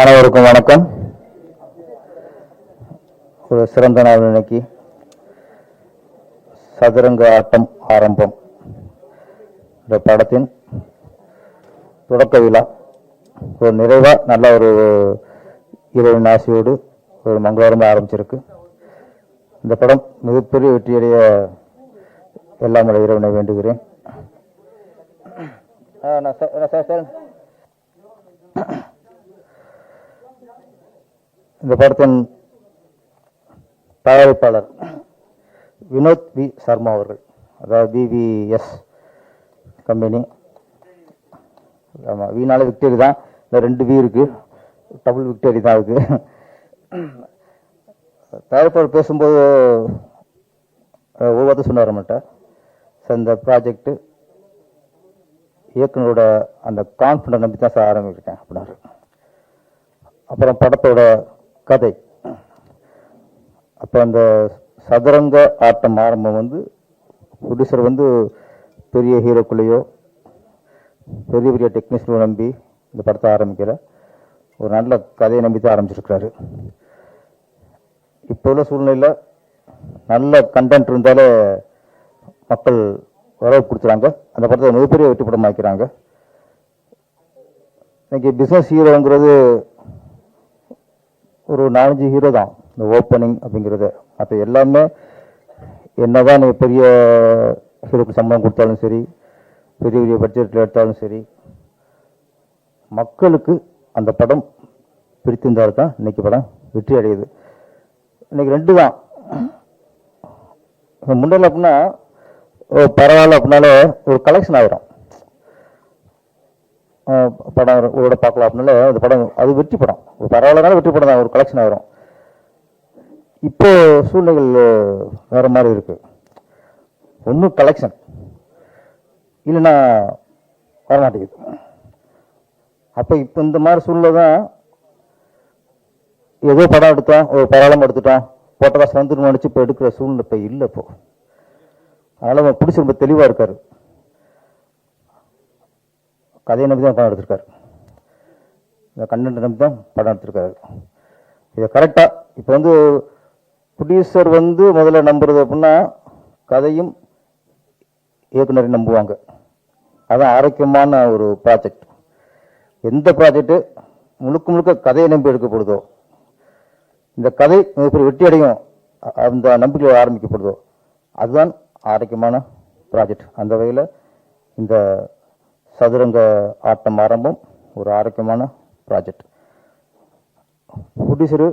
அனைவருக்கும் வணக்கம். ஒரு சிறந்த நாள் இன்னைக்கு. சதுரங்க ஆட்டம் ஆரம்பம் இந்த படத்தின் தொடக்க விழா ஒரு நிறைவா நல்ல ஒரு இறைவன் ஆசையோடு ஒரு மங்களகரமாக ஆரம்பிச்சிருக்கு. இந்த படம் மிகப்பெரிய வெற்றியடைய எல்லாம் இறைவனை வேண்டுகிறேன். இந்த படத்தின் தயாரிப்பாளர் வினோத் வி சர்மா அவர்கள், அதாவது பிவிஎஸ் கம்பெனி. ஆமாம், வீணால விக்டரி தான், இந்த 2 வி இருக்கு, டபுள் விக்டரி தான் இருக்கு. தயாரிப்பாளர் பேசும்போது ஒரு வார்த்தை சொன்னார் மாட்டேன். இந்த ப்ராஜெக்ட் இயக்குனரோட அந்த கான்ஃபிடன்ஸ் நம்பி தான் சார் ஆரம்பிச்சிருக்கேன் அப்படின்னாரு. அப்புறம் படத்தோட கதை, அப்போ அந்த சதுரங்க ஆட்டம் ஆரம்பம் ப்ரொடியூசர் பெரிய ஹீரோக்குள்ளேயோ பெரிய பெரிய டெக்னீஷியனோ நம்பி இந்த படத்தை ஆரம்பிக்கல, ஒரு நல்ல கதையை நம்பி தான் ஆரம்பிச்சிருக்கிறாரு. இப்போ உள்ள சூழ்நிலையில் நல்ல கண்டென்ட் இருந்தாலே மக்கள் வரவு கொடுத்துறாங்க, அந்த படத்தை மிகப்பெரிய வெற்றி படம் ஆக்கிறாங்க. இன்னைக்கு பிஸ்னஸ் ஹீரோங்கிறது ஒரு 4-5 ஹீரோ தான் இந்த ஓப்பனிங் அப்படிங்கிறது. மற்ற எல்லாமே என்னதான் நீ பெரிய ஹீரோக்கு சம்பளம் கொடுத்தாலும் சரி, பெரிய பெரிய பட்ஜெட்டில் எடுத்தாலும் சரி, மக்களுக்கு அந்த படம் பிடித்திருந்தால் தான் இன்னைக்கு படம் வெற்றி அடையுது. இன்னைக்கு 2 தான். முன்னெல்லாம் அப்படின்னா பரவாயில்ல அப்படின்னாலே ஒரு கலெக்ஷன் ஆகிரும். படம் ஒரு பார்க்கலாம் அப்படின்னால அந்த படம் அது வெற்றி படம், ஒரு பரவாயில்லனாலும் வெற்றி படம் தான், ஒரு கலெக்ஷன் ஆகிரும். இப்போ சூழ்நிலைகள் வேற மாதிரி இருக்கு. ஒன்றும் கலெக்ஷன் இல்லைன்னா வரமாட்டேங்குது. அப்போ இப்போ இந்த மாதிரி சூழ்நிலை தான், ஏதோ படம் எடுத்தோம், ஒரு பரவாயில்லாம எடுத்துட்டோம், போட்ட காசு நினச்சி இப்போ எடுக்கிற சூழ்நிலை இப்போ இல்லை. இப்போ அதனால பிடிச்சி ரொம்ப தெளிவாக இருக்காரு, கதையை நம்பி தான் படம் எடுத்திருக்காரு, இந்த கண்டென்ட் நம்பி தான் படம் எடுத்திருக்காரு. இதை கரெக்டாக இப்போ ப்ரொடியூசர் முதல்ல நம்புறது அப்படின்னா கதையும் இயக்குனரையும் நம்புவாங்க. அதான் ஆரோக்கியமான ஒரு ப்ராஜெக்ட். எந்த ப்ராஜெக்டு முழுக்க முழுக்க கதையை நம்பி எடுக்கப்படுதோ, இந்த கதை மிகப்பெரிய வெற்றி அடையும் அந்த நம்பிக்கையில் ஆரம்பிக்கப்படுதோ, அதுதான் ஆரோக்கியமான ப்ராஜெக்ட். அந்த வகையில் இந்த சதுரங்க ஆட்டம் ஆரம்பம் ஒரு ஆரோக்கியமான ப்ராஜெக்ட். ப்ரொடியூசரு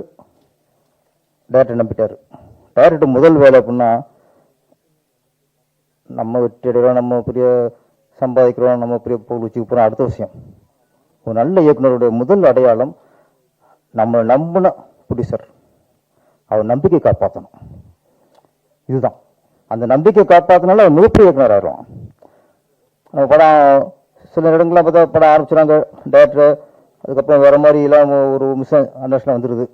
டைரக்டர் நம்பிட்டார். டைரக்டர் முதல் வேலை அப்படின்னா நம்ம வெற்றி அடைகிறோம், நம்ம பெரிய சம்பாதிக்கிறோம், நம்ம பெரிய பொருள் வச்சுக்க போகிறோம், அடுத்த விஷயம். ஒரு நல்ல இயக்குனருடைய முதல் அடையாளம் நம்ம நம்பின ப்ரொடியூசர், அவர் நம்பிக்கை காப்பாற்றணும். இதுதான், அந்த நம்பிக்கை காப்பாற்றினால அவர் மிகப்பெரிய இயக்குனர் ஆயிரும். நம்ம படம் சில இடங்கள்லாம் பார்த்தா படம் ஆரம்பிச்சுறாங்க டைரக்டர், அதுக்கப்புறம் வேற மாதிரி எல்லாம் ஒரு மிஸ் அண்டர்ஸ்டாண்ட் வந்துடுது.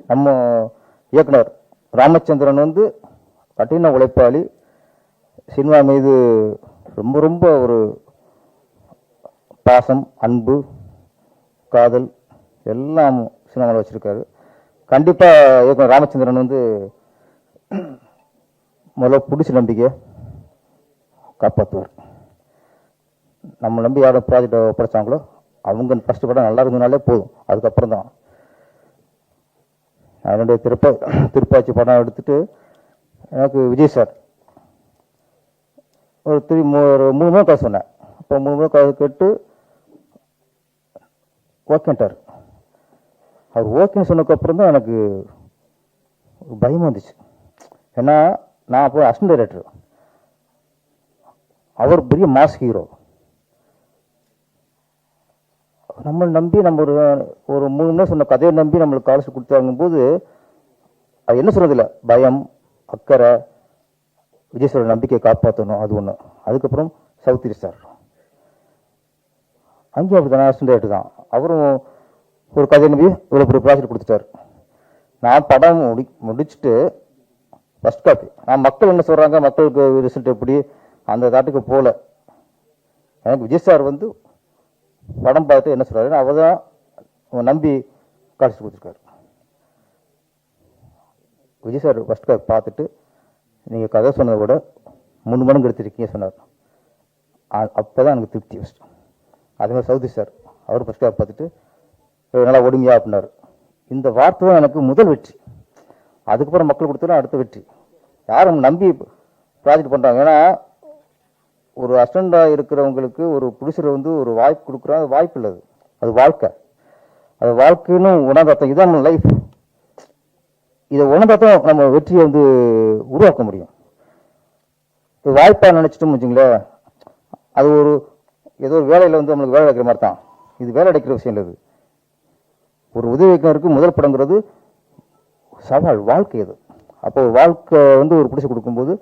நம்ம இயக்குனர் ராமச்சந்திரன் கடின உழைப்பாளி, சினிமா மீது ரொம்ப ரொம்ப ஒரு பாசம், அன்பு, காதல் எல்லாம் சினிமாவில் வச்சிருக்காரு. கண்டிப்பாக இயக்குனர் ராமச்சந்திரன் முதல்ல பிடிச்ச நம்பிக்கை காப்பாற்றுவார். நம்ம நம்பி யாரும் ப்ராஜெக்டை ஒப்படைச்சாங்களோ அவங்க ஃபர்ஸ்ட் படம் நல்லா இருந்ததுனாலே போதும், அதுக்கப்புறம் தான். என்னுடைய திருப்பாச்சி படம் எடுத்துட்டு எனக்கு விஜய் சார் ஒரு 3 மணி காசு சொன்னேன். அப்போ 3 மணி காசு கேட்டு ஓகேன்ட்டார். அவர் ஓகேன்னு சொன்னதுக்கப்புறம் தான் எனக்கு பயம் வந்துச்சு. ஏன்னா நான் அப்போ அசிஸ்டன்ட் டைரக்டர், அவர் பெரிய மாஸ் ஹீரோ. நம்மளை நம்பி நம்ம ஒரு 3 மணி சொன்ன கதையை நம்பி நம்மளுக்கு காசு கொடுத்தாங்கும்போது அது என்ன சொல்றதில்ல, பயம், அக்கறை, விஜய் சார் நம்பிக்கையை காப்பாற்றணும், அது ஒன்று. அதுக்கப்புறம் சவுத்ரி சார் அங்கேயும் அப்படி தான், அசிஸ்டன்ட் டைரக்டர் தான். அவரும் ஒரு கதையை நம்பி இவ்வளோ பெரிய ப்ராஜெக்ட் கொடுத்துட்டார். நான் படம் முடிச்சுட்டு ஃபர்ஸ்ட் காப்பி, நான் மக்கள் என்ன சொல்கிறாங்க, மக்களுக்கு ரிசல்ட் எப்படி, அந்த தாட்டுக்கு போகல. எனக்கு விஜய் சார் படம் பார்த்து என்ன சொல்கிறாரு, அவர் தான் நம்பி காட்சி கொடுத்துருக்காரு. விஜய் சார் ஃபஸ்ட் கால் பார்த்துட்டு நீங்கள் கதை சொன்னதை விட 3 மடங்கு எடுத்துருக்கீங்க சொன்னார். அப்போ தான் எனக்கு திருப்தி ஃபஸ்ட்டு. அதேமாதிரி சவுதி சார் அவர் ஃபஸ்ட் கால் பார்த்துட்டு நல்லா ஒடுமையா அப்படின்னாரு. இந்த வார்த்தை தான் எனக்கு முதல் வெற்றி. அதுக்கப்புறம் மக்கள் கொடுத்தா அடுத்த வெற்றி. யாரும் நம்பி ப்ராஜெக்ட் பண்ணுறாங்க. ஏன்னா ஒரு அசிஸ்டண்டாக இருக்கிறவங்களுக்கு ஒரு ப்ரொடியூசர் வந்து ஒரு வாய்ப்பு கொடுக்குறோம். அது வாய்ப்பு இல்லை, அது வாழ்க்கை. அது வாழ்க்கைன்னு உணர்ந்தாத்தான் இதுதான் நம்ம லைஃப். இதை உணர்ந்தாத்தான் நம்ம வெற்றியை வந்து உருவாக்க முடியும். இது வாய்ப்பாக நினச்சிட்டோம்னு வச்சுங்களேன், அது ஏதோ ஒரு வேலையில் வந்து நம்மளுக்கு வேலை அடைக்கிற மாதிரி தான். இது வேலை அடைக்கிற விஷயம் இல்லை. இது ஒரு உதவி இயக்குனருக்கு முதல் படங்கிறது சவால், வாழ்க்கை இது. அப்போ வாழ்க்கை வந்து ஒரு பிடிச்சி கொடுக்கும்போது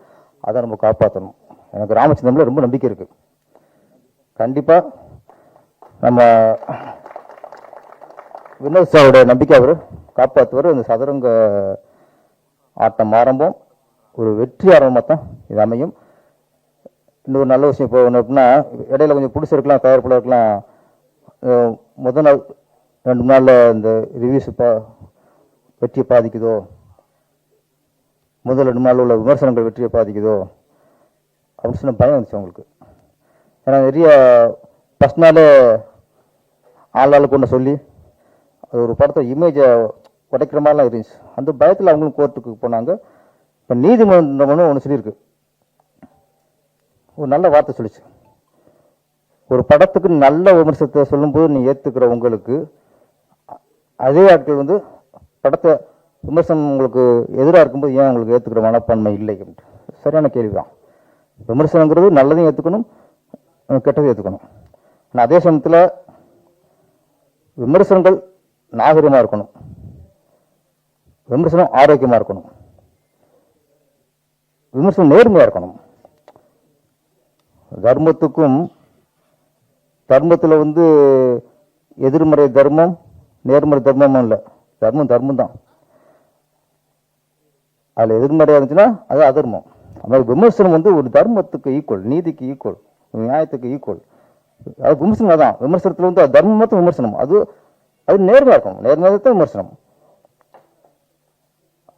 அதை நம்ம காப்பாற்றணும். எனக்கு ராமச்சந்திரன்ல ரொம்ப நம்பிக்கை இருக்கு. கண்டிப்பா நம்ம வினோத் சாரோட நம்பிக்கை அவர் காப்பாற்றுவார். அந்த சதுரங்க ஆட்டம் ஆரம்பம் ஒரு வெற்றி ஆரம்பமாக தான் இது அமையும். இன்னொரு நல்ல விஷயம் இப்போ ஒன்று அப்படின்னா, இடையில கொஞ்சம் பிடிச்சிருக்கலாம், தயாரிப்பாளருக்கலாம். முதல் நாள் 2 நாளில் இந்த ரிவ்யூஸ் வெற்றியை பாதிக்குதோ, முதல் 2 நாள் உள்ள விமர்சனங்கள் வெற்றியை பாதிக்குதோ அப்படின்னு சொன்ன பயம் வந்துச்சு அவங்களுக்கு. ஏன்னா நிறைய ஃபஸ்ட் நாளே ஆளாளுக்கு ஒன்று சொல்லி அது ஒரு படத்தை இமேஜை உடைக்கிற மாதிரிலாம் இருந்துச்சு. அந்த பயத்தில் அவங்களும் கோர்ட்டுக்கு போனாங்க. இப்போ நீதிமன்றம்னு ஒன்று சொல்லியிருக்கு, ஒரு நல்ல வார்த்தை சொல்லிச்சு. ஒரு படத்துக்கு நல்ல விமர்சனத்தை சொல்லும்போது நீ ஏற்றுக்கிற உங்களுக்கு அதே ஆட்கள் வந்து படத்தை விமர்சனம் உங்களுக்கு எதிராக இருக்கும்போது ஏன் உங்களுக்கு ஏற்றுக்கிற மனப்பான்மை இல்லை அப்படின்ட்டு சரியான கேள்வி தான். விமர்சனங்கிறது நல்லதையும் ஏற்றுக்கணும், கெட்டதையும் ஏற்றுக்கணும். ஆனால் அதே சமயத்தில் விமர்சனங்கள் நாகரிகமாக இருக்கணும், விமர்சனம் ஆரோக்கியமாக இருக்கணும், விமர்சனம் நேர்மையாக இருக்கணும். தர்மத்துக்கும் தர்மத்தில் வந்து எதிர்மறை தர்மம் நேர்மறை தர்மமும் இல்லை. தர்மம் தான். அதில் எதிர்மறையாக இருந்துச்சுன்னா அது அதர்மம். அது விமர்சனம் வந்து ஒரு தர்மத்துக்கு ஈக்குவல், நீதிக்கு ஈக்குவல், நியாயத்துக்கு ஈக்குவல். அது விமர்சனம் தான். விமர்சனத்தில் வந்து தர்மத்தும் விமர்சனம் அது நேர்மையாக இருக்கணும். நேர்மையாக தான் விமர்சனம்.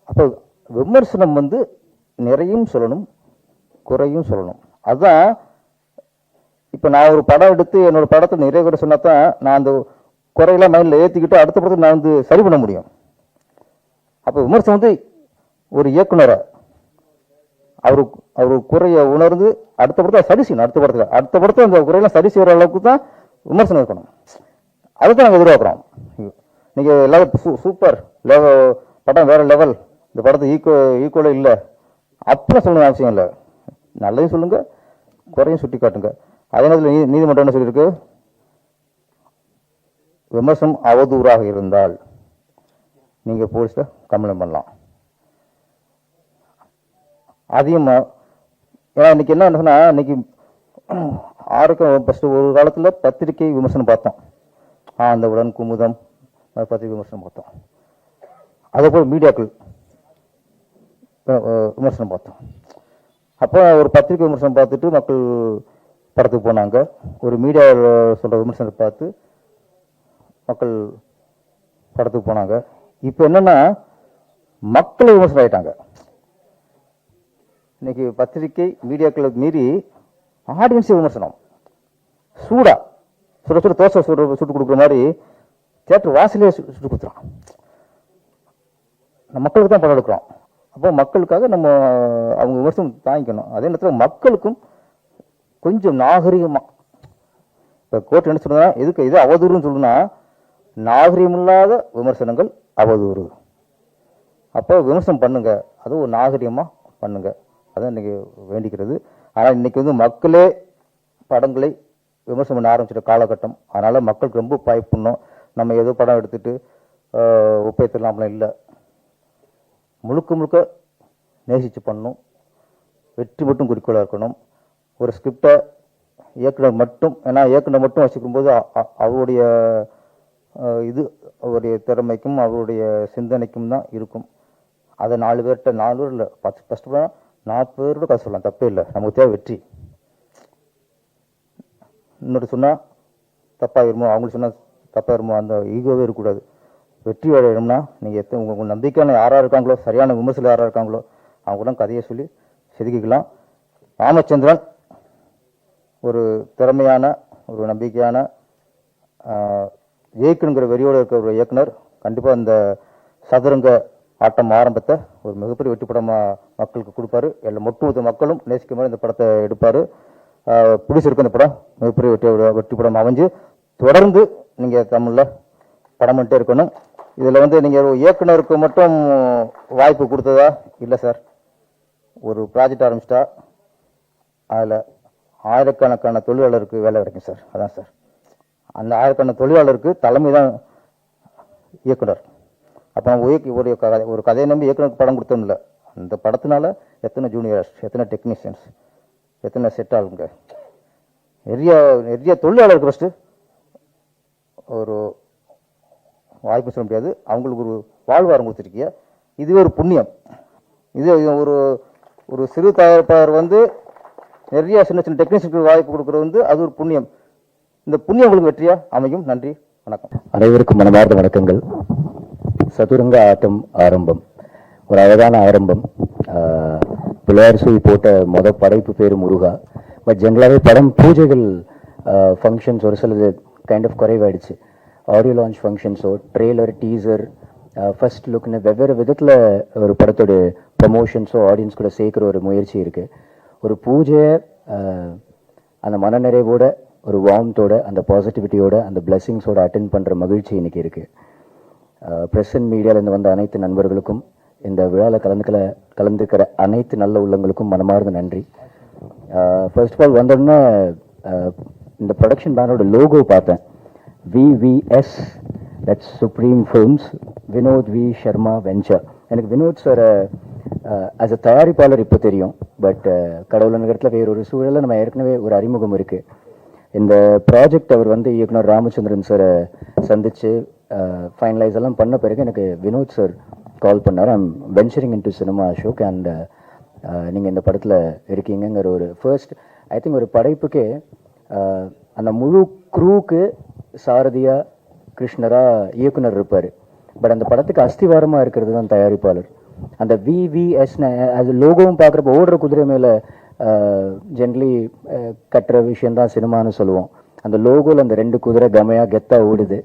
அப்போ விமர்சனம் வந்து நிறையும் சொல்லணும், குறையும் சொல்லணும். அதுதான் இப்போ நான் ஒரு படம் எடுத்து என்னோட படத்தை நிறைய பேர் சொன்னா தான் நான் அந்த குறையெல்லாம் மைண்டில் ஏற்றிக்கிட்டு அடுத்த படத்தை நான் வந்து சரி பண்ண முடியும். அப்போ விமர்சனம் வந்து ஒரு இயக்குனரை அவரு குறைய உணர்ந்து அடுத்த படத்தை சரி செய்யணும். அடுத்த படத்தை அந்த குறையெல்லாம் சரி செய்கிற அளவுக்கு தான் விமர்சனம் இருக்கணும். அதுதான் நாங்கள் எதிர்பார்க்குறோம். நீங்கள் எல்லாரும் சூப்பர் படம் வேற லெவல், இந்த படத்தை ஈக்குவலே இல்லை அப்படிலாம் சொல்லணும் அவசியம் இல்லை. நல்லதையும் சொல்லுங்க, குறையும் சுட்டி காட்டுங்க. அதே நேரத்தில் நீதிமன்றம் என்ன சொல்லியிருக்கு, விமர்சனம் அவதூறாக இருந்தால் நீங்கள் போலீஸில் கம்ப்ளைண்ட் பண்ணலாம். அதையும் ஏன்னா இன்னைக்கு என்ன சொன்னா, இன்னைக்கு ஆரோக்கியம் ஃபஸ்ட்டு ஒரு காலத்தில் பத்திரிகை விமர்சனம் பார்த்தோம். அந்த உடன் குமுதம் பத்திரிகை விமர்சனம் பார்த்தோம். அதே போல் மீடியாக்கள் விமர்சனம் பார்த்தோம். அப்போ ஒரு பத்திரிகை விமர்சனம் பார்த்துட்டு மக்கள் படத்துக்கு போனாங்க. ஒரு மீடியா சொல்கிற விமர்சனத்தை பார்த்து மக்கள் படத்துக்கு போனாங்க. இப்போ என்னன்னா மக்கள் விமர்சனம் ஆகிட்டாங்க. இன்னைக்கு பத்திரிகை மீடியாக்களுக்கு மீறி ஆடியன்ஸே விமர்சனம். சுட தோசை சுட்டு கொடுக்குற மாதிரி தியேட்டர் வாசலே சுட்டு கொடுத்துறான். நம்ம மக்களுக்கு தான் படம் எடுக்கிறோம். அப்போ மக்களுக்காக நம்ம அவங்க விமர்சனம் தாங்கிக்கணும். அதே நேரத்தில் மக்களுக்கும் கொஞ்சம் நாகரிகமாக இப்போ கோர்ட் என்ன சொல்லுன்னா, எதுக்கு இது அவதூறுன்னு சொல்லுன்னா, நாகரிகம் இல்லாத விமர்சனங்கள் அவதூறு. அப்போ விமர்சனம் பண்ணுங்க, அது ஒரு நாகரிகமாக பண்ணுங்க. அதான் இன்னைக்கு வேண்டிக்கிறது. ஆனால் இன்னைக்கு வந்து மக்களே படங்களை விமர்சனம் பண்ண ஆரம்பிச்சிட்ட காலகட்டம். அதனால மக்களுக்கு ரொம்ப பயப்படணும். நம்ம ஏதோ படம் எடுத்துட்டு ஒப்பேத்தலாம் அப்படிலாம் இல்லை. முழுக்க முழுக்க நேசித்து பண்ணணும். வெற்றி மட்டும் குறிக்கோளாக இருக்கணும். ஒரு ஸ்கிரிப்டை இயக்குனர் மட்டும், ஏன்னா இயக்குனர் மட்டும் வச்சுக்கும்போது அவருடைய அவருடைய திறமைக்கும் அவருடைய சிந்தனைக்கும் தான் இருக்கும். அதை 4 பேர்கிட்ட 4 பேர் இல்லை 10 40 பேரோட கதை சொல்லலாம், தப்பே இல்லை. நமக்கு தேவை வெற்றி. இன்னொரு சொன்னால் தப்பாகிருமோ, அவங்களுக்கு சொன்னால் தப்பாக இருமோ அந்த ஈகோவே இருக்கக்கூடாது. வெற்றி அடையணும்னா நீங்கள் உங்கள் நம்பிக்கையான யாராக இருக்காங்களோ, சரியான விமர்சனம் யாராக இருக்காங்களோ அவங்க கூட கதையை சொல்லி செதுக்கிக்கலாம். ராமச்சந்திரன் ஒரு திறமையான ஒரு நம்பிக்கையான ஜெயிக்கணுங்கிற வெறியோடு இருக்கிற ஒரு இயக்குனர். கண்டிப்பாக இந்த சதுரங்க ஆட்டம் ஆரம்பத்தை ஒரு மிகப்பெரிய வெற்றி படமாக மக்களுக்கு கொடுப்பாரு. எல்லா ஒட்டுமொத்த மக்களும் நேசிக்க மாதிரி இந்த படத்தை எடுப்பார். பிடிச்சிருக்கு இந்த படம் மிகப்பெரிய வெற்றி படம் அமைஞ்சு தொடர்ந்து நீங்கள் தமிழில் படம் பண்ணிட்டே இருக்கணும். இதில் நீங்கள் இயக்குனருக்கு மட்டும் வாய்ப்பு கொடுத்ததா இல்லை சார். ஒரு ப்ராஜெக்ட் ஆரம்பிச்சிட்டா அதில் ஆயிரக்கணக்கான தொழிலாளருக்கு வேலை கிடைக்கும் சார். அதான் சார், அந்த ஆயிரக்கணக்கான தொழிலாளருக்கு தலைமை தான் இயக்குனர். அப்போ ஒரு கதையை நம்பி இயக்குனருக்கு படம் கொடுத்தோம் இல்லை, அந்த படத்தினால எத்தனை ஜூனியர்ஸ், எத்தனை டெக்னீஷியன்ஸ், எத்தனை செட் ஆளுங்க, நிறைய தொழிலாளருக்கு ஃபஸ்ட்டு ஒரு வாய்ப்பு சொல்ல முடியாது, அவங்களுக்கு ஒரு வாழ்வாரம் கொடுத்துருக்கிய. இதுவே ஒரு புண்ணியம். இது ஒரு ஒரு சிறு தயாரிப்பாளர் நிறைய சின்ன சின்ன டெக்னீஷியனுக்கு வாய்ப்பு கொடுக்குறது அது ஒரு புண்ணியம். இந்த புண்ணியம் உங்களுக்கு வெற்றியா அமையும். நன்றி, வணக்கம். அனைவருக்கும் மனமார்ந்த வணக்கங்கள். சதுரங்க ஆட்டம் ஆரம்பம் ஒரு அழகான ஆரம்பம். பிள்ளையார் சுழி போட்ட படைப்பு பேர் முருகா. பட் ஜென்ரலாகவே படம் பூஜைகள் ஃபங்க்ஷன்ஸ் ஒரு சிலது கைண்ட் ஆஃப் குறைவாயிடுச்சு. ஆடியோ லான்ச் ஃபங்க்ஷன்ஸோ ட்ரெய்லர் டீசர் ஃபர்ஸ்ட் லுக்னு வெவ்வேறு விதத்தில் ஒரு படத்தோட ப்ரமோஷன்ஸோ ஆடியன்ஸ் கூட சேர்க்குற ஒரு முயற்சி இருக்குது. ஒரு பூஜையை அந்த மனநிறைவோட ஒரு வார்ம்த்தோட அந்த பாசிட்டிவிட்டியோட அந்த பிளெஸிங்ஸோட அட்டென்ட் பண்ணுற மகிழ்ச்சி இன்னைக்கு இருக்குது. ப்ரெஸ் அண்ட் மீடியாவிலேருந்து வந்த அனைத்து நண்பர்களுக்கும் இந்த விழாவில் கலந்துக்கிற அனைத்து நல்ல உள்ளங்களுக்கும் மனமார்ந்த நன்றி. ஃபர்ஸ்ட் ஆஃப் ஆல் வந்தோடனே இந்த ப்ரொடக்ஷன் பேனரோட லோகோ பார்த்தேன். VVS, that's supreme films, Vinod V Sharma venture. எனக்கு வினோத் சார் ஆஸ் அ தயாரிப்பாளர் இப்போ தெரியும். பட் கடவுள் நகரத்தில் வேறொரு சூழலில் நம்ம ஏற்கனவே ஒரு அறிமுகம் இருக்குது. இந்த ப்ராஜெக்ட் அவர் இயக்குனர் ராமச்சந்திரன் சாரை சந்தித்து ஃபைனலைஸ் எல்லாம் பண்ண பிறகு எனக்கு வினோத் சார் கால் பண்ணார். I'm venturing into cinema Ashok and நீங்கள் இந்த படத்தில் இருக்கீங்கிற ஒரு ஃபர்ஸ்ட் ஐ திங்க் ஒரு படைப்புக்கே அந்த முழு க்ரூவுக்கு சாரதியா கிருஷ்ணரா இயக்குனர் இருப்பார். பட் அந்த படத்துக்கு அஸ்திவாரமாக இருக்கிறது தான் தயாரிப்பாளர். அந்த விவிஎஸ்னு அது லோகோவும் பார்க்குறப்ப ஓடுற குதிரை மேலே ஜென்ரலி கட்டுற விஷயந்தான் சினிமான்னு சொல்லுவோம். அந்த லோகோவில் அந்த 2 குதிரை கமையாக கெத்தாக ஓடுது.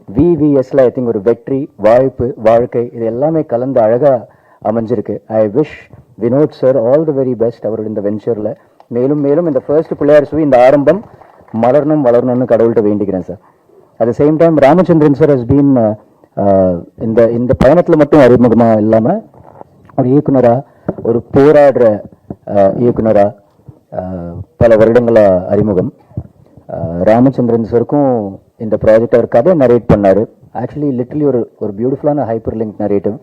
விவிஎஸ்ல ஐ திங்க் ஒரு வெற்றி, வாய்ப்பு, வாழ்க்கை இது எல்லாமே கலந்து அழகாக அமைஞ்சிருக்கு. I wish Vinod sir all the very best அவரோட இந்த வெஞ்சரில். மேலும் மேலும் இந்த ஃபர்ஸ்ட் பிள்ளையார் சுழி இந்த ஆரம்பம் வளரணும்னு கடவுள்கிட்ட வேண்டிக்கிறேன் sir. At the same time Ramachandran sir has been இந்த பயணத்தில் மட்டும் அறிமுகமாக இல்லாமல் ஒரு இயக்குனராக, ஒரு போராடுற இயக்குனராக பல வருடங்களாக அறிமுகம். ராமச்சந்திரன் சாருக்கும் இந்த ப்ராஜெக்ட் அவர் கதை நரேட் பண்ணார். ஆக்சுவலி லிட்டரலி ஒரு பியூட்டிஃபுல்லான ஹைப்பர் லிங்க் நரேட்டிவ்.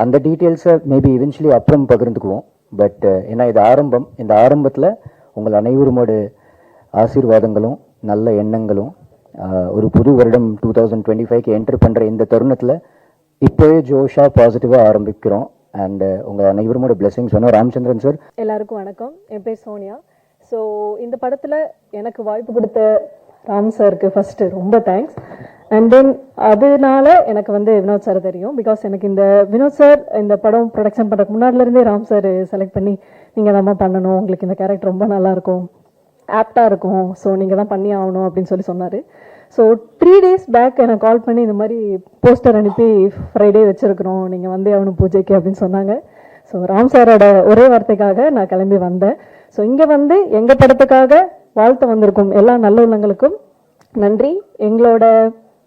அந்த டீட்டெயில்ஸை மேபி இவென்ச்சுவலி அப்புறம் பகிர்ந்துக்குவோம். பட் ஏன்னா இது ஆரம்பம். இந்த ஆரம்பத்தில் உங்கள் அனைவருமோட ஆசீர்வாதங்களும் நல்ல எண்ணங்களும் ஒரு புது வருடம் 2025க்கு என்டர் பண்ணுற இந்த தருணத்தில் இப்போவே ஜோஷாக பாசிட்டிவாக ஆரம்பிக்கிறோம். அண்ட் உங்கள் அனைவருமோட பிளெஸிங்ஸ் வேணும். ராமச்சந்திரன் சார். எல்லாருக்கும் வணக்கம். என் பேர் சோனியா. ஸோ இந்த படத்தில் எனக்கு வாய்ப்பு கொடுத்த ராம் சாருக்கு ஃபஸ்ட்டு ரொம்ப தேங்க்ஸ். அண்ட் தென் அதனால எனக்கு வினோத் சார் தெரியும். பிகாஸ் எனக்கு இந்த வினோத் சார் இந்த படம் ப்ரொடக்ஷன் பண்ணுறதுக்கு முன்னாடிலேருந்தே ராம் சார் செலக்ட் பண்ணி நீங்கள் தான் பண்ணணும், உங்களுக்கு இந்த கேரக்டர் ரொம்ப நல்லாயிருக்கும், ஆப்டாக இருக்கும், ஸோ நீங்கள் தான் பண்ணி ஆகணும் அப்படின்னு சொன்னார். ஸோ 3 days பேக் எனக்கு கால் பண்ணி இந்த மாதிரி போஸ்டர் அனுப்பி ஃப்ரைடே வச்சுருக்குறோம், நீங்கள் ஆகணும் பூஜைக்கு அப்படின்னு சொன்னாங்க. ஸோ ராம் சாரோட ஒரே வார்த்தைக்காக நான் கிளம்பி வந்தேன். ஸோ இங்கே எங்கள் படத்துக்காக வாழ்த்து வந்திருக்கும் எல்லா நல்ல உள்ளங்களுக்கும் நன்றி. எங்களோட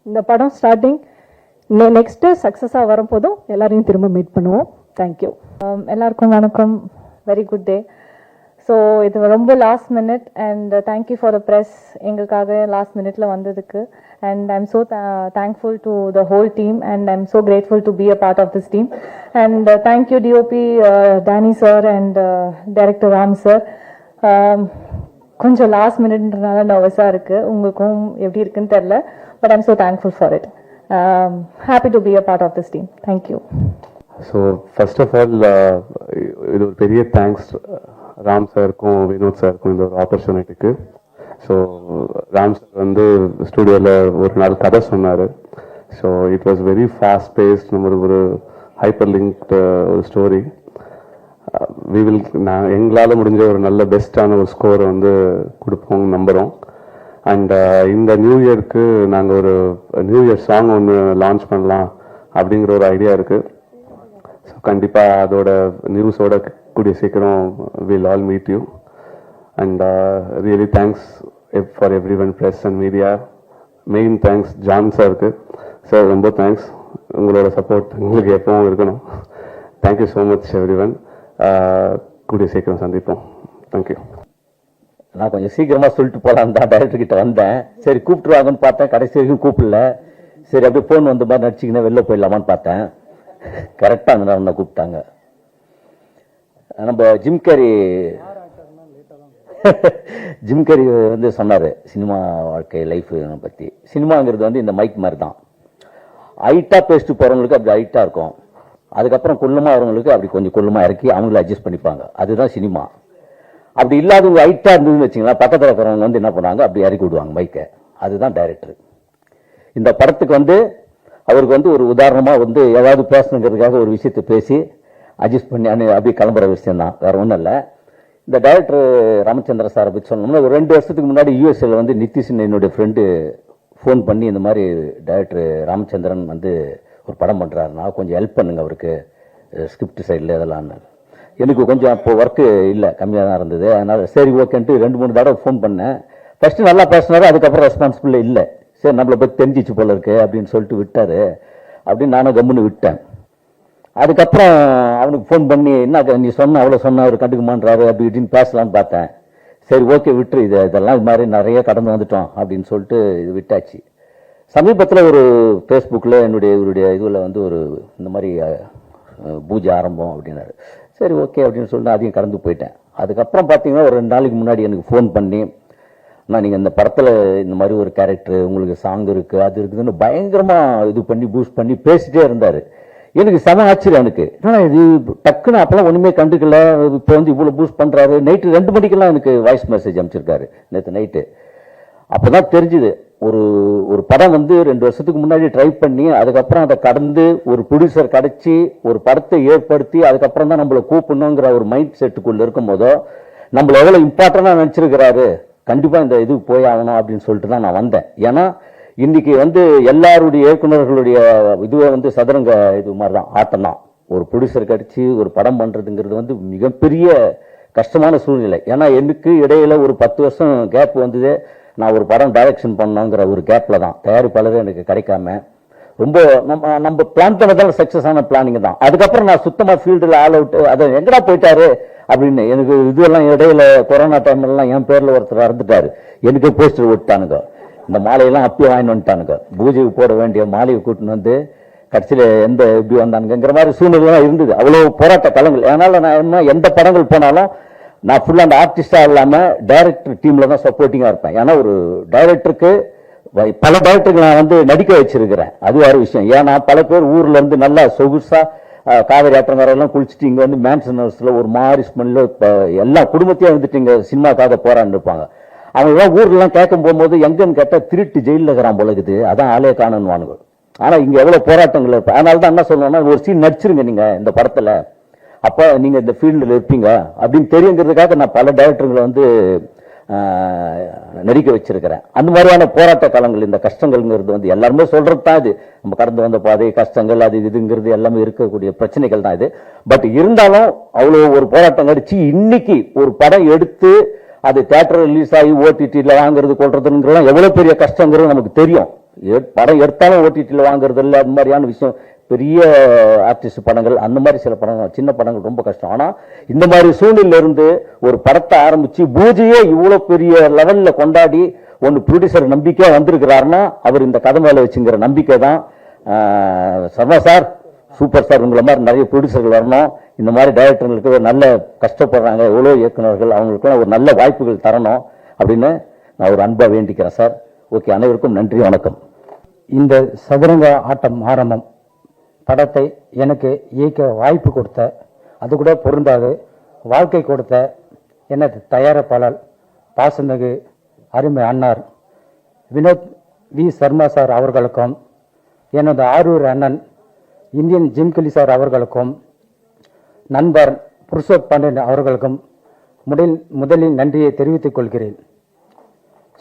இந்த படம் ஸ்டார்டிங் நெக்ஸ்ட்டு சக்ஸஸாக வரும்போதும் எல்லாரையும் திரும்ப மீட் பண்ணுவோம். தேங்க்யூ. எல்லாருக்கும் வணக்கம். Very good day. ஸோ இது ரொம்ப last minute and thank you for the press எங்களுக்காக லாஸ்ட் மினிட்ல வந்ததுக்கு. And I am so thankful to the whole team and I am so grateful to be a part of this team. And thank you DOP Danny sir and director Ram sir. கொஞ்சம் last மினிட்ன்றனால நர்வஸாக இருக்குது, உங்களுக்கும் எப்படி இருக்குன்னு தெரில. But I am so thankful for it. Happy to be a part of this team. Thank you. So first of all இது ஒரு பெரிய தேங்க்ஸ் ராம் சாருக்கும் வினோத் சாருக்கும் இந்த ஒரு ஆப்பர்ச்சுனிட்டிக்கு. ஸோ ராம் சார் வந்து ஸ்டுடியோவில் ஒரு நாள் கதை சொன்னார். So it was very fast paced, நம்ம ஒரு ஹைப்பர் லிங்க்டு ஒரு ஸ்டோரி. எங்களால் முடிஞ்ச ஒரு நல்ல பெஸ்ட்டான ஒரு ஸ்கோரை வந்து கொடுப்போம்னு நம்புகிறோம். அண்ட் இந்த நியூ இயருக்கு நாங்கள் ஒரு நியூ இயர் சாங் ஒன்று லான்ச் பண்ணலாம் அப்படிங்கிற ஒரு ஐடியா இருக்குது. ஸோ கண்டிப்பாக அதோட நியூஸோட கூடிய சீக்கிரம் will all meet you. And really thanks for every one, press and media. Main thanks John சாருக்கு. சார் ரொம்ப தேங்க்ஸ், உங்களோட சப்போர்ட் உங்களுக்கு எப்பவும் இருக்கணும். Thank you so much every one. கூடிய சீக்கிரம் சந்திப்போம். தேங்க்யூ. நான் கொஞ்சம் சீக்கிரமாக சொல்லிட்டு போகலான்னு தான் டைரக்டர் கிட்ட வந்தேன். சரி கூப்பிட்டுருவாங்கன்னு பார்த்தேன், கடைசி வரைக்கும் கூப்பிடல. சரி அப்படியே ஃபோன் வந்த மாதிரி நடிச்சிங்கன்னா வெளில போயிடலாமான்னு பார்த்தேன். கரெக்டாக அந்த நேரம் கூப்பிட்டாங்க. நம்ம ஜிம் கேரி வந்து சொன்னார் சினிமா வாழ்க்கை லைஃப் பற்றி. சினிமாங்கிறது வந்து இந்த மைக் மாதிரி தான். ஹைட்டாக பேசிட்டு போகிறவங்களுக்கு அப்படி ஹைட்டாக இருக்கும், அதுக்கப்புறம் குள்ளமாக வரவங்களுக்கு அப்படி கொஞ்சம் குள்ளமாக இறக்கி அவங்கள அட்ஜஸ்ட் பண்ணிப்பாங்க. அதுதான் சினிமா. அப்படி இல்லாதவங்க ஹைட்டாக இருந்ததுன்னு வச்சுங்களா, பக்கத்தில் இருக்கிறவங்க வந்து என்ன பண்ணுவாங்க, அப்படி இறக்கி விடுவாங்க மைக்கை. அதுதான் டைரக்டர். இந்த படத்துக்கு வந்து அவருக்கு வந்து ஒரு உதாரணமாக வந்து ஏதாவது பேசணுங்கிறதுக்காக ஒரு விஷயத்தை பேசி அட்ஜஸ்ட் பண்ணி அப்படியே கிளம்புற விஷயம் தான், வேற ஒன்றும் இல்லை. இந்த டைரக்டர் ராமச்சந்திர சாரை பற்றி சொல்லணும்னா, ஒரு 2 வருஷத்துக்கு முன்னாடி யூஎஸ்ஏல வந்து நிதிஷன் என்னுடைய ஃப்ரெண்டு ஃபோன் பண்ணி இந்த மாதிரி டைரக்டர் ராமச்சந்திரன் வந்து ஒரு படம் பண்ணுறாருன்னா கொஞ்சம் ஹெல்ப் பண்ணுங்க அவருக்கு ஸ்கிரிப்ட் சைடில் இதெல்லாம். எனக்கு கொஞ்சம் அப்போ ஒர்க்கு இல்லை, கம்மியாக தான் இருந்தது. அதனால் சரி ஓகேன்ட்டு 2-3 தடவை ஃபோன் பண்ணேன். ஃபஸ்ட்டு நல்லா பேசினாரு, அதுக்கப்புறம் ரெஸ்பான்சிபிள் இல்லை. சரி நம்மளை பற்றி தெரிஞ்சிச்சு போல இருக்கு அப்படின்னு சொல்லிட்டு விட்டார். அப்படின்னு நானும் கம்முன்னு விட்டேன். அதுக்கப்புறம் அவனுக்கு ஃபோன் பண்ணி என்ன நீ சொன்ன அவ்வளோ சொன்ன அவர் கண்டுக்குமான்றாரு அப்படி இப்படின்னு பேசலான்னு பார்த்தேன். சரி ஓகே விட்டுரு, இதெல்லாம் இது மாதிரி நிறைய கடந்து வந்துட்டோம் அப்படின்னு சொல்லிட்டு இது விட்டாச்சு. சமீபத்தில் ஒரு ஃபேஸ்புக்கில் இவருடைய இதில் வந்து ஒரு இந்த மாதிரி பூஜை ஆரம்பம் அப்படின்னாரு. சரி ஓகே அப்படின்னு சொல்லிட்டு அதையும் கடந்து போயிட்டேன். அதுக்கப்புறம் பார்த்தீங்கன்னா ஒரு 2 நாளைக்கு முன்னாடி எனக்கு ஃபோன் பண்ணி, நான் நீங்கள் இந்த படத்தில் இந்த மாதிரி ஒரு கேரக்டர் உங்களுக்கு சாங் இருக்குது அது இருக்குதுன்னு பயங்கரமாக இது பண்ணி பூஸ்ட் பண்ணி பேசிட்டே இருந்தார். எனக்கு செம ஆச்சரியம். எனக்கு ஏன்னா இது டக்குன்னு அப்போலாம் ஒன்றுமே கண்டுக்கல. இப்போ வந்து இவ்வளோ பூஸ்ட் பண்ணுறாரு. நைட்டு 2 மணிக்கெல்லாம் எனக்கு வாய்ஸ் மெசேஜ் அனுப்பிச்சிருக்காரு நேற்று நைட்டு. அப்போ தான் தெரிஞ்சுது ஒரு படம் வந்து 2 வருஷத்துக்கு முன்னாடி ட்ரை பண்ணி அதுக்கப்புறம் அதை கடந்து ஒரு ப்ரொடியூசர் கிடைச்சி ஒரு படத்தை ஏற்படுத்தி அதுக்கப்புறம் தான் நம்மளை கூப்பிடணுங்கிற ஒரு மைண்ட் செட்டுக்குள்ளே இருக்கும் போதோ நம்மளை எவ்வளோ இம்பார்ட்டண்டாக நினச்சிருக்கிறாரு. கண்டிப்பாக இந்த இது போய் ஆகணும் அப்படின்னு சொல்லிட்டு தான் நான் வந்தேன். ஏன்னா இன்னைக்கு வந்து எல்லாருடைய இயக்குநர்களுடைய இதுவே வந்து சதுரங்க இது மாதிரி தான், ஆட்டம் தான். ஒரு ப்ரொடியூசர் கிடைச்சி ஒரு படம் பண்ணுறதுங்கிறது வந்து மிகப்பெரிய கஷ்டமான சூழ்நிலை. ஏன்னா எனக்கு இடையில ஒரு 10 வருஷம் கேப் வந்தது. நான் ஒரு படம் டைரக்ஷன் பண்ணோங்கிற ஒரு கேப்பில் தான் தயாரிப்பாளரே எனக்கு கிடைக்காம ரொம்ப நம்ம பிளான் பண்ணதால் சக்ஸஸ் ஆன பிளானிங் தான். அதுக்கப்புறம் நான் சுத்தமாக ஃபீல்டில் ஆல் அவுட், அதை எங்கடா போயிட்டாரு அப்படின்னு எனக்கு இதுவெல்லாம் இடையில கொரோனா டைம்லாம் என் பேரில் ஒருத்தர் இறந்துட்டாரு. எனக்கு போஸ்டர் விட்டானுங்க, இந்த மாலையெல்லாம் அப்பயே வாங்கிட்டு வந்துட்டானுங்க. பூஜைக்கு போட வேண்டிய மாலையை கூட்டின்னு வந்து கடைசியில் எப்படி வந்தானுங்கிற மாதிரி சூழ்நிலைலாம் இருந்தது. அவ்வளோ போராட்ட களங்கள். அதனால் நான் என்ன எந்த படங்கள் போனாலும் நான் ஃபுல்லாக அந்த ஆர்டிஸ்டாக இல்லாமல் டைரக்டர் டீமில் தான் சப்போர்ட்டிங்காக இருப்பேன். ஏன்னா ஒரு டைரக்டருக்கு பல டைரக்டர்கள் நான் வந்து நடிக்க வச்சிருக்கிறேன், அது வேறு விஷயம். ஏன்னா பல பேர் ஊர்ல இருந்து நல்லா சொகுசாக காவேரி ஆற்றங்கரெல்லாம் குளிச்சுட்டு இங்கே வந்து மேன்சன் ஹவுஸில் ஒரு மாதிரி ஸ்மெல்ல எல்லா குடும்பத்தையும் வந்துட்டு இங்கே சினிமாக்காக போரான்னு இருப்பாங்க. அவங்க ஊர்லாம் கேட்கும் போகும்போது எங்கன்னு கேட்டால் திருட்டு ஜெயிலில் இருக்கிறான் போல இருக்குது, அதான் ஆளே காணணுவானுங்க. ஆனால் இங்கே எவ்வளோ போராட்டங்கள் இருப்பேன். அதனால தான் என்ன சொல்லணும்னா ஒரு சீன் நடிச்சிருங்க நீங்கள் இந்த படத்தில், அப்போ நீங்கள் இந்த ஃபீல்டில் இருப்பீங்க அப்படின்னு தெரியுங்கிறதுக்காக நான் பல டைரக்டர்களை வந்து நடிக்க வச்சிருக்கிறேன். அந்த மாதிரியான போராட்ட காலங்கள் இந்த கஷ்டங்கள்ங்கிறது வந்து எல்லாருமே சொல்றது தான். இது நம்ம கடந்து வந்த பாதை கஷ்டங்கள் அது இதுங்கிறது எல்லாமே இருக்கக்கூடிய பிரச்சனைகள் தான் இது. பட் இருந்தாலும் அவ்வளோ ஒரு போராட்டம் கடிச்சு இன்னைக்கு ஒரு படம் எடுத்து அது தியேட்டர் ரிலீஸ் ஆகி ஓடிடியில் வாங்குறது கொள்றதுங்கிறதுலாம் எவ்வளோ பெரிய கஷ்டங்கிறது நமக்கு தெரியும். படம் எடுத்தாலும் ஓடிடியில் வாங்குறது இல்லை, அது மாதிரியான விஷயம். பெரிய ஆர்டிஸ்ட் படங்கள் அந்த மாதிரி சில படங்கள், சின்ன படங்கள் ரொம்ப கஷ்டம். ஆனால் இந்த மாதிரி சூழ்நிலையில இருந்து ஒரு படத்தை ஆரம்பிச்சு பூஜையே இவ்வளோ பெரிய லெவலில் கொண்டாடி ஒன்று ப்ரொடியூசர் நம்பிக்கையா வந்திருக்கிறாருன்னா அவர் இந்த கதை மேலே வச்சுங்கிற நம்பிக்கை தான். சர்மா சார் சூப்பர் சார், உங்களை மாதிரி நிறைய ப்ரொடியூசர்கள் வரணும். இந்த மாதிரி டைரக்டர்களுக்கு நல்ல கஷ்டப்படுறாங்க எவ்வளோ இயக்குநர்கள், அவங்களுக்குலாம் ஒரு நல்ல வாய்ப்புகள் தரணும் அப்படின்னு நான் ஒரு அன்பாக வேண்டிக்கிறேன் சார். ஓகே, அனைவருக்கும் நன்றி, வணக்கம். இந்த சதுரங்க ஆட்டம் ஆரம்பம் படத்தை எனக்கு இயக்க வாய்ப்பு கொடுத்த, அது கூட பொருந்தாது வாழ்க்கை கொடுத்த எனது தயாரிப்பாளர் பாசமிகு அருமை அண்ணார் வினோத் வி சர்மா சார் அவர்களுக்கும், எனது ஆரூர் அண்ணன் இந்தியன் ஜிம்கிலி சார் அவர்களுக்கும், நண்பர் புருஷோத் பாண்டியன் அவர்களுக்கும் முதலில் நன்றியை தெரிவித்துக் கொள்கிறேன்.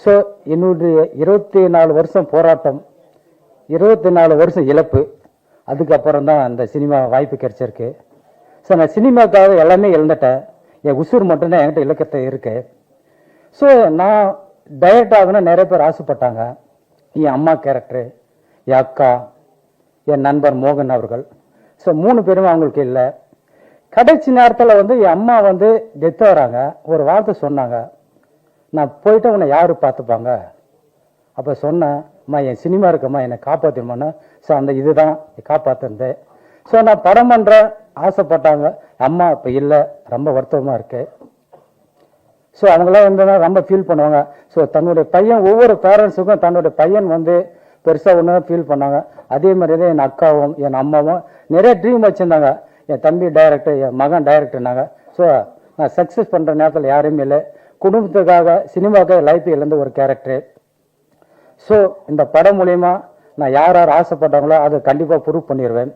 ஸோ என்னுடைய 24 வருஷம் போராட்டம், 24 வருஷம் இழப்பு, அதுக்கப்புறம் தான் அந்த சினிமா வாய்ப்பு கிடைச்சிருக்கு. ஸோ நான் சினிமாக்காக எல்லாமே இழந்துட்டேன். என் உசூர் மட்டும்தான் என்கிட்ட இலக்கத்தை இருக்கு. ஸோ நான் டைரக்ட் ஆகணும்னு நிறைய பேர் ஆசைப்பட்டாங்க. என் அம்மா கேரக்டரு, என் அக்கா, என் நண்பர் மோகன் அவர்கள். ஸோ 3 பேருமே அவங்களுக்கு இல்லை. கடைசி நேரத்தில் வந்து என் அம்மா வந்து டெத் ஆகிறாங்க. ஒரு வார்த்தை சொன்னாங்க, நான் போயிட்டு உன்னை யார் பார்த்துப்பாங்க? அப்போ சொன்னேன், அம்மா என் சினிமா இருக்கம்மா, என்னை காப்பாற்றிடுமான்னு. ஸோ அந்த இதுதான் காப்பாற்றுந்தேன். ஸோ நான் படம் பண்ணுறேன் ஆசைப்பட்டாங்க. அம்மா இப்போ இல்லை, ரொம்ப வருத்தமாக இருக்கு. ஸோ அவங்களாம் வந்து ரொம்ப ஃபீல் பண்ணுவாங்க. ஸோ தன்னுடைய பையன், ஒவ்வொரு பேரண்ட்ஸுக்கும் தன்னுடைய பையன் வந்து பெருசாக ஒன்று ஃபீல் பண்ணாங்க. அதே மாதிரி தான் என் அக்காவும் என் அம்மாவும் நிறைய ட்ரீம் வச்சுருந்தாங்க. என் தம்பி டைரக்டர், என் மகன் டைரக்டர்னாங்க. ஸோ நான் சக்ஸஸ் பண்ணுற நேரத்தில் யாருமே இல்லை. குடும்பத்துக்காக சினிமாவுக்காக லைஃப் இழந்த ஒரு கேரக்டரு. ஸோ இந்த படம் மூலயமா நான் யார் யார் ஆசைப்பட்டாங்களோ அதை கண்டிப்பாக ப்ரூவ் பண்ணிடுவேன்.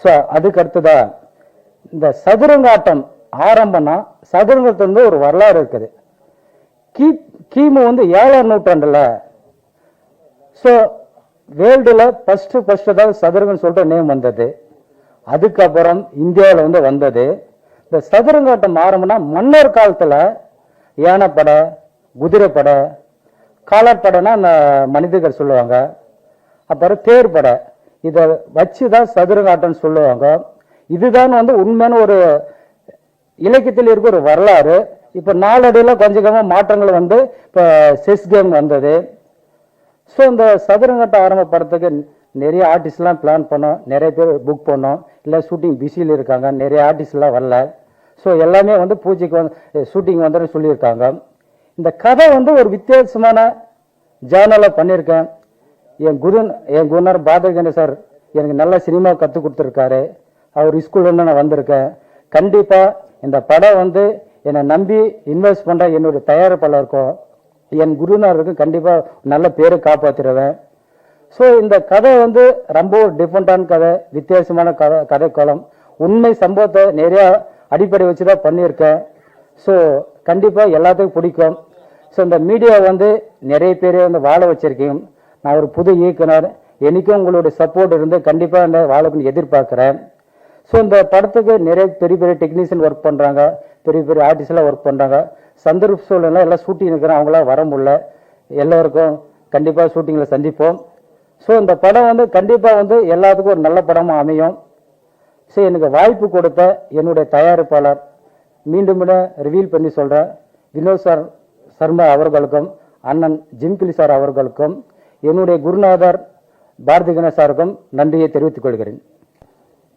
ஸோ அதுக்கு அடுத்ததா இந்த சதுரங்காட்டம் ஆரம்பம்னா, சதுரங்கத்திலிருந்து ஒரு வரலாறு இருக்குது. கிமு வந்து 7ஆம் நூற்றாண்டுல ஸோ வேர்ல்டுல ஃபர்ஸ்ட் தான் சதுரங்கம் சொல்லிட்டு நேம் வந்தது. அதுக்கப்புறம் இந்தியாவில் வந்து வந்தது. இந்த சதுரங்காட்டம் ஆரம்பம்னா மன்னர் காலத்துல யானைப்படை, குதிரைப்படை, காலாட்படைனா அந்த மனிதர்கள் சொல்லுவாங்க, அப்புறம் தேர்படை, இதை வச்சுதான் சதுரங்காட்டம் சொல்லுவாங்க. இதுதான் வந்து உண்மையான ஒரு இலக்கியத்தில் இருக்க ஒரு வரலாறு. இப்ப நாளடைவில் கொஞ்சம் கொஞ்சமாக மாற்றங்கள் வந்து இப்ப செஸ் கேம் வந்தது. ஸோ இந்த சதுரங்காட்டம் ஆரம்பப்படுறதுக்கு நிறைய ஆர்டிஸ்ட்லாம் பிளான் பண்ணோம், நிறைய பேர் புக் பண்ணோம், இல்லை ஷூட்டிங் பிஸியில் இருக்காங்க, நிறைய ஆர்டிஸ்ட்லாம் வரல. ஸோ எல்லாமே வந்து பூஜைக்கு வந்து ஷூட்டிங் வந்துன்னு சொல்லியிருக்காங்க. இந்த கதை வந்து ஒரு வித்தியாசமான ஜேர்னலாக பண்ணியிருக்கேன். என் குருநார் பாதகண்ட சார் எனக்கு நல்ல சினிமா கற்றுக் கொடுத்துருக்காரு. அவர் ஸ்கூல்ல நான் வந்திருக்கேன். கண்டிப்பாக இந்த படம் வந்து என்னை நம்பி இன்வெஸ்ட் பண்ணுற என்னுடைய தயாரிப்பாளருக்கும் என் குருநாருக்கும் கண்டிப்பாக நல்ல பேரை காப்பாற்றிடுவேன். ஸோ இந்த கதை வந்து ரொம்ப ஒரு டிஃப்ரெண்டான கதை, வித்தியாசமான கதைக்களம், உண்மை சம்பவத்தை நிறையா அடிப்படை வச்சு தான் பண்ணியிருக்கேன். ஸோ கண்டிப்பாக எல்லாத்துக்கும் பிடிக்கும். ஸோ இந்த மீடியா வந்து நிறைய பேர் வந்து வாழ வச்சிருக்கீங்க. நான் ஒரு புது இயக்குனர், எனக்கும் உங்களுடைய சப்போர்ட் இருந்து கண்டிப்பாக இந்த வாழணும்னு எதிர்பார்க்குறேன். ஸோ இந்த படத்துக்கு நிறைய பெரிய பெரிய டெக்னீஷியன் ஒர்க் பண்ணுறாங்க, பெரிய பெரிய ஆர்டிஸ்ட்லாம் ஒர்க் பண்ணுறாங்க. சந்தர்ப்ப சூழ்நிலை எல்லாம் ஷூட்டிங் இருக்கிறேன், அவங்களாம் வர முடியல. எல்லோருக்கும் கண்டிப்பாக ஷூட்டிங்கில் சந்திப்போம். ஸோ இந்த படம் வந்து கண்டிப்பாக வந்து எல்லாத்துக்கும் ஒரு நல்ல படமாக அமையும். ஸோ எனக்கு வாய்ப்பு கொடுத்த என்னுடைய தயாரிப்பாளர் மீண்டும் ரிவீல் பண்ணி சொல்கிறேன், வினோத் சார் சர்மா அவர்களுக்கும், அண்ணன் ஜிம்கிலி சார் அவர்களுக்கும், என்னுடைய குருநாதர் பாரதி கணேஷ் சாருக்கும் நன்றியை தெரிவித்துக் கொள்கிறேன்.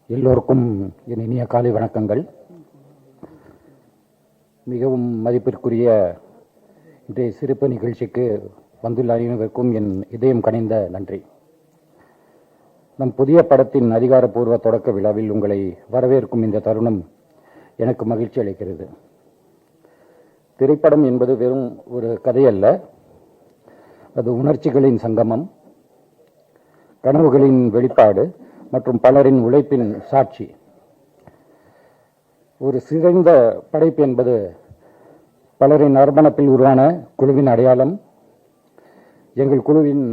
எல்லோருக்கும் என் இனிய காலை வணக்கங்கள். மிகவும் மதிப்பிற்குரிய இன்றைய சிறப்பு நிகழ்ச்சிக்கு வந்துள்ள அனைவருக்கும் என் இதயம் கனிந்த நன்றி. நம் புதிய படத்தின் அதிகாரப்பூர்வ தொடக்க விழாவில் உங்களை வரவேற்கும் இந்த தருணம் எனக்கு மகிழ்ச்சி அளிக்கிறது. திரைப்படம் என்பது வெறும் ஒரு கதையல்ல, அது உணர்ச்சிகளின் சங்கமம், கனவுகளின் வெளிப்பாடு மற்றும் பலரின் உழைப்பின் சாட்சி. ஒரு சிறந்த படைப்பு என்பது பலரின் அர்ப்பணிப்பில் உருவான குழுவின் அடையாளம். எங்கள் குழுவின்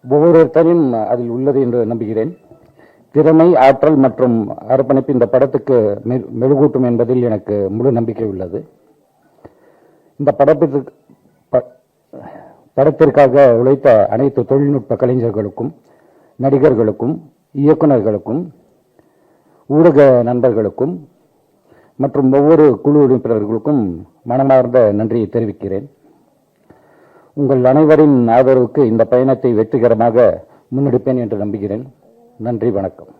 ஒவ்வொருத்தரும் அதில் உள்ளது என்று நம்புகிறேன். திறமை, ஆற்றல் மற்றும் அர்ப்பணிப்பு இந்த படத்துக்கு மெருகூட்டும் என்பதில் எனக்கு முழு நம்பிக்கை உள்ளது. இந்த படத்திற்காக உழைத்த அனைத்து தொழில்நுட்ப கலைஞர்களுக்கும், நடிகர்களுக்கும், இயக்குநர்களுக்கும், ஊடக நண்பர்களுக்கும் மற்றும் ஒவ்வொரு குழு உறுப்பினர்களுக்கும் மனமார்ந்த நன்றியை தெரிவிக்கிறேன். உங்கள் அனைவரின் ஆதரவுக்கு இந்த பயணத்தை வெற்றிகரமாக முன்னெடுப்பேன் என்று நம்புகிறேன். நன்றி, வணக்கம்.